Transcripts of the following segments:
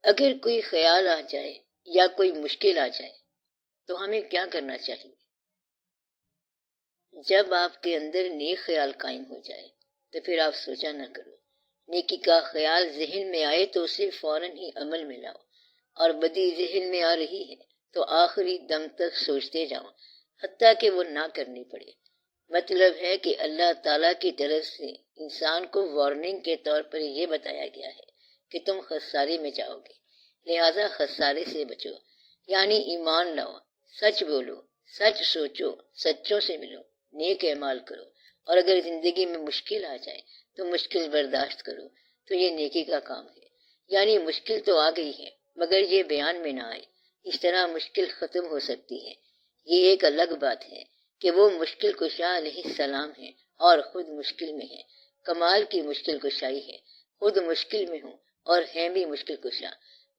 اگر کوئی خیال آ جائے یا کوئی مشکل آ جائے تو ہمیں کیا کرنا چاہیے؟ جب آپ کے اندر نیک خیال قائم ہو جائے تو پھر آپ سوچا نہ کرو، نیکی کا خیال ذہن میں آئے تو اسے فوراً ہی عمل میں لاؤ، اور بدی ذہن میں آ رہی ہے تو آخری دم تک سوچتے جاؤ حتیٰ کہ وہ نہ کرنی پڑے۔ مطلب ہے کہ اللہ تعالیٰ کی طرف سے انسان کو وارننگ کے طور پر یہ بتایا گیا ہے کہ تم خسارے میں جاؤ گے، لہذا خسارے سے بچو، یعنی ایمان لاؤ، سچ بولو، سچ سوچو، سچوں سے ملو، نیک اعمال کرو، اور اگر زندگی میں مشکل آ جائے تو مشکل برداشت کرو، تو یہ نیکی کا کام ہے۔ یعنی مشکل تو آ گئی ہے مگر یہ بیان میں نہ آئے، اس طرح مشکل ختم ہو سکتی ہے۔ یہ ایک الگ بات ہے کہ وہ مشکل کشا علیہ السلام ہے اور خود مشکل میں ہے۔ کمال کی مشکل کشائی ہے، خود مشکل میں ہوں اور ہیں بھی مشکل کشا۔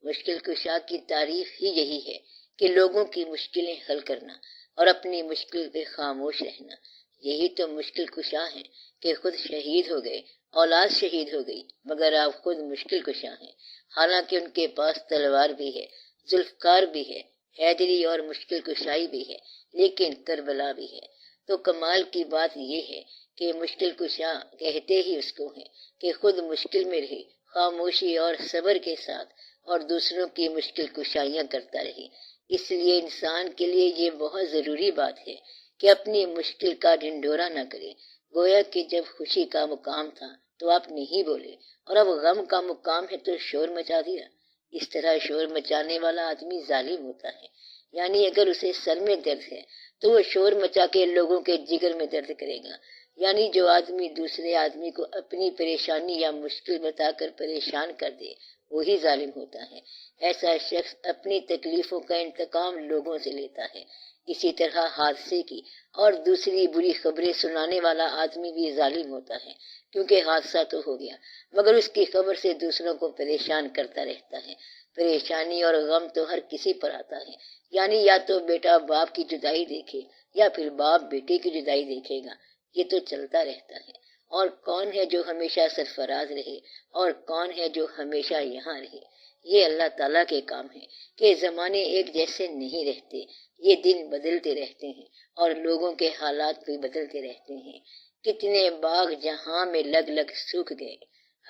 مشکل کشا کی تعریف ہی یہی ہے کہ لوگوں کی مشکلیں حل کرنا اور اپنی مشکل پہ خاموش رہنا۔ یہی تو مشکل کشا ہے کہ خود شہید ہو گئے، اولاد شہید ہو گئی، مگر آپ خود مشکل کشا ہیں، حالانکہ ان کے پاس تلوار بھی ہے، ذوالفقار بھی ہے، حیدری اور مشکل کشائی بھی ہے، لیکن کربلا بھی ہے۔ تو کمال کی بات یہ ہے کہ مشکل کشا کہتے ہی اس کو ہیں کہ خود مشکل میں رہے، خاموشی اور صبر کے ساتھ، اور دوسروں کی مشکل کشائیاں کرتا رہے۔ اس لیے انسان کے لیے یہ بہت ضروری بات ہے کہ اپنی مشکل کا ڈھنڈورا نہ کرے۔ گویا کہ جب خوشی کا مقام تھا تو آپ نہیں بولے، اور اب غم کا مقام ہے تو شور مچا دیا۔ اس طرح شور مچانے والا آدمی ظالم ہوتا ہے، یعنی اگر اسے سر میں درد ہے تو وہ شور مچا کے لوگوں کے جگر میں درد کرے گا۔ یعنی جو آدمی دوسرے آدمی کو اپنی پریشانی یا مشکل بتا کر پریشان کر دے وہی ظالم ہوتا ہے۔ ایسا شخص اپنی تکلیفوں کا انتقام لوگوں سے لیتا ہے۔ اسی طرح حادثے کی اور دوسری بری خبریں سنانے والا آدمی بھی ظالم ہوتا ہے، کیونکہ حادثہ تو ہو گیا مگر اس کی خبر سے دوسروں کو پریشان کرتا رہتا ہے۔ پریشانی اور غم تو ہر کسی پر آتا ہے، یعنی یا تو بیٹا باپ کی جدائی دیکھے یا پھر باپ بیٹے کی جدائی دیکھے گا، یہ تو چلتا رہتا ہے۔ اور کون ہے جو ہمیشہ سرفراز رہے اور کون ہے جو ہمیشہ یہاں رہے؟ یہ اللہ تعالیٰ کے کام ہے کہ زمانے ایک جیسے نہیں رہتے، یہ دن بدلتے رہتے ہیں اور لوگوں کے حالات بھی بدلتے رہتے ہیں۔ کتنے باغ جہاں میں لگ لگ سوکھ گئے،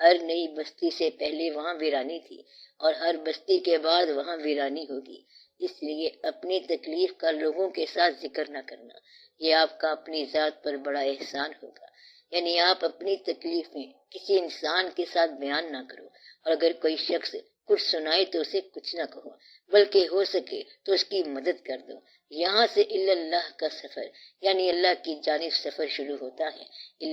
ہر نئی بستی سے پہلے وہاں ویرانی تھی اور ہر بستی کے بعد وہاں ویرانی ہوگی۔ اس لیے اپنی تکلیف کا لوگوں کے ساتھ ذکر نہ کرنا، یہ آپ کا اپنی ذات پر بڑا احسان ہوگا۔ یعنی آپ اپنی تکلیفیں کسی انسان کے ساتھ بیان نہ کرو، اور اگر کوئی شخص کچھ سنائے تو اسے کچھ نہ کہو، بلکہ ہو سکے تو اس کی مدد کر دو۔ یہاں سے اللہ کا سفر، یعنی اللہ کی جانب سفر شروع ہوتا ہے۔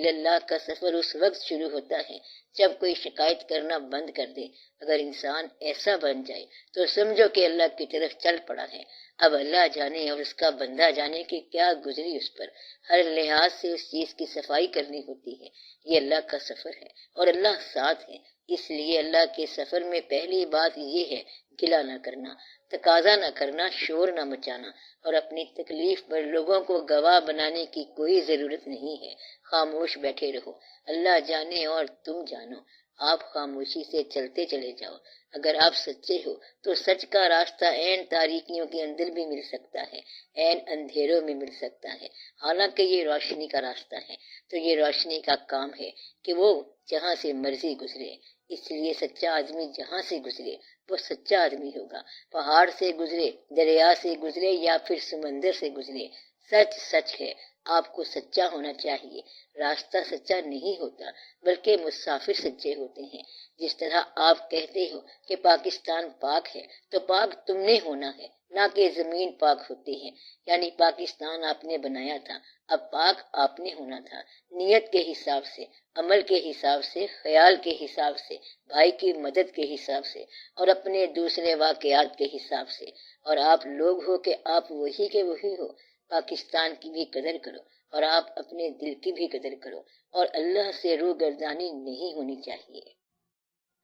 اللہ کا سفر اس وقت شروع ہوتا ہے جب کوئی شکایت کرنا بند کر دے۔ اگر انسان ایسا بن جائے تو سمجھو کہ اللہ کی طرف چل پڑا ہے۔ اب اللہ جانے اور اس کا بندہ جانے کہ کیا گزری اس پر، ہر لحاظ سے اس چیز کی صفائی کرنی ہوتی ہے۔ یہ اللہ کا سفر ہے اور اللہ ساتھ ہے۔ اس لیے اللہ کے سفر میں پہلی بات یہ ہے گلہ نہ کرنا، تقاضا نہ کرنا، شور نہ مچانا، اور اپنی تکلیف پر لوگوں کو گواہ بنانے کی کوئی ضرورت نہیں ہے۔ خاموش بیٹھے رہو، اللہ جانے اور تم جانو۔ آپ خاموشی سے چلتے چلے جاؤ۔ اگر آپ سچے ہو تو سچ کا راستہ عین تاریکیوں کے اندر بھی مل سکتا ہے، عین اندھیروں میں مل سکتا ہے، حالانکہ یہ روشنی کا راستہ ہے۔ تو یہ روشنی کا کام ہے کہ وہ جہاں سے مرضی گزرے۔ اس لیے سچا آدمی جہاں سے گزرے وہ سچا آدمی ہوگا، پہاڑ سے گزرے، دریا سے گزرے یا پھر سمندر سے گزرے، سچ سچ ہے۔ آپ کو سچا ہونا چاہیے۔ راستہ سچا نہیں ہوتا بلکہ مسافر سچے ہوتے ہیں۔ جس طرح آپ کہتے ہو کہ پاکستان پاک ہے تو پاک تم نے ہونا ہے، نہ کہ زمین پاک ہوتی ہے۔ یعنی پاکستان آپ نے بنایا تھا، اب پاک آپ نے ہونا تھا، نیت کے حساب سے، عمل کے حساب سے، خیال کے حساب سے، بھائی کی مدد کے حساب سے، اور اپنے دوسرے واقعات کے حساب سے۔ اور آپ لوگ ہو کہ آپ وہی کے وہی ہو۔ پاکستان کی بھی قدر کرو اور آپ اپنے دل کی بھی قدر کرو، اور اللہ سے روگردانی نہیں ہونی چاہیے۔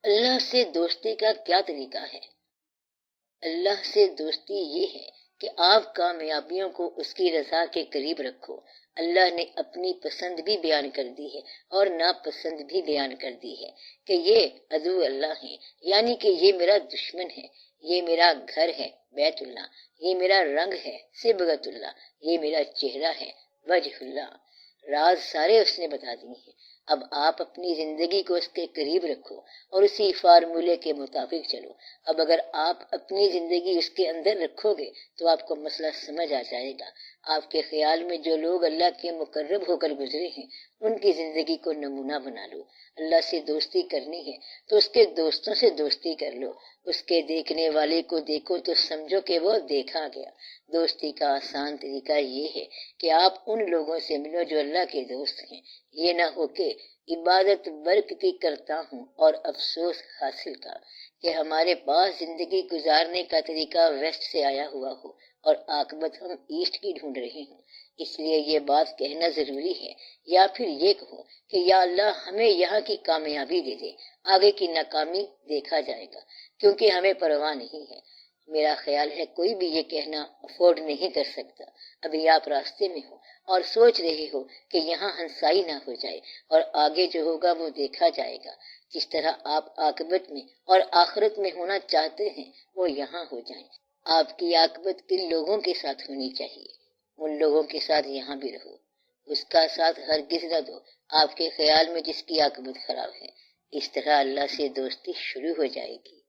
اللہ سے دوستی کا کیا طریقہ ہے؟ اللہ سے دوستی یہ ہے کہ آپ کامیابیوں کو اس کی رضا کے قریب رکھو، اللہ نے اپنی پسند بھی بیان کر دی ہے اور ناپسند بھی بیان کر دی ہے کہ یہ عدو اللہ ہے، یعنی کہ یہ میرا دشمن ہے، یہ میرا گھر ہے بیت اللہ، یہ میرا رنگ ہے صبغت اللہ، یہ میرا چہرہ ہے وجہ اللہ۔ راز سارے اس نے بتا دیے ہیں۔ اب آپ اپنی زندگی کو اس کے قریب رکھو اور اسی فارمولے کے مطابق چلو۔ اب اگر آپ اپنی زندگی اس کے اندر رکھو گے تو آپ کو مسئلہ سمجھ آ جائے گا۔ آپ کے خیال میں جو لوگ اللہ کے مقرب ہو کر گزرے ہیں ان کی زندگی کو نمونہ بنا لو۔ اللہ سے دوستی کرنی ہے تو اس کے دوستوں سے دوستی کر لو۔ اس کے دیکھنے والے کو دیکھو تو سمجھو کہ وہ دیکھا گیا۔ دوستی کا آسان طریقہ یہ ہے کہ آپ ان لوگوں سے ملو جو اللہ کے دوست ہیں۔ یہ نہ ہو کہ عبادت برق کی کرتا ہوں اور افسوس حاصل کا، کہ ہمارے پاس زندگی گزارنے کا طریقہ ویسٹ سے آیا ہوا ہو اور عاقبت ہم ایسٹ کی ڈھونڈ رہے ہوں۔ اس لیے یہ بات کہنا ضروری ہے، یا پھر یہ کہو کہ یا اللہ ہمیں یہاں کی کامیابی دے دے، آگے کی ناکامی دیکھا جائے گا، کیونکہ ہمیں پرواہ نہیں ہے۔ میرا خیال ہے کوئی بھی یہ کہنا افورڈ نہیں کر سکتا۔ ابھی آپ راستے میں ہو اور سوچ رہے ہو کہ یہاں ہنسائی نہ ہو جائے اور آگے جو ہوگا وہ دیکھا جائے گا۔ جس طرح آپ عاقبت میں اور آخرت میں ہونا چاہتے ہیں وہ یہاں ہو جائیں۔ آپ کی عاقبت کن لوگوں کے ساتھ ہونی چاہیے، ان لوگوں کے ساتھ یہاں بھی رہو۔ اس کا ساتھ ہرگز نہ دو آپ کے خیال میں جس کی عاقبت خراب ہے۔ اس طرح اللہ سے دوستی شروع ہو جائے گی۔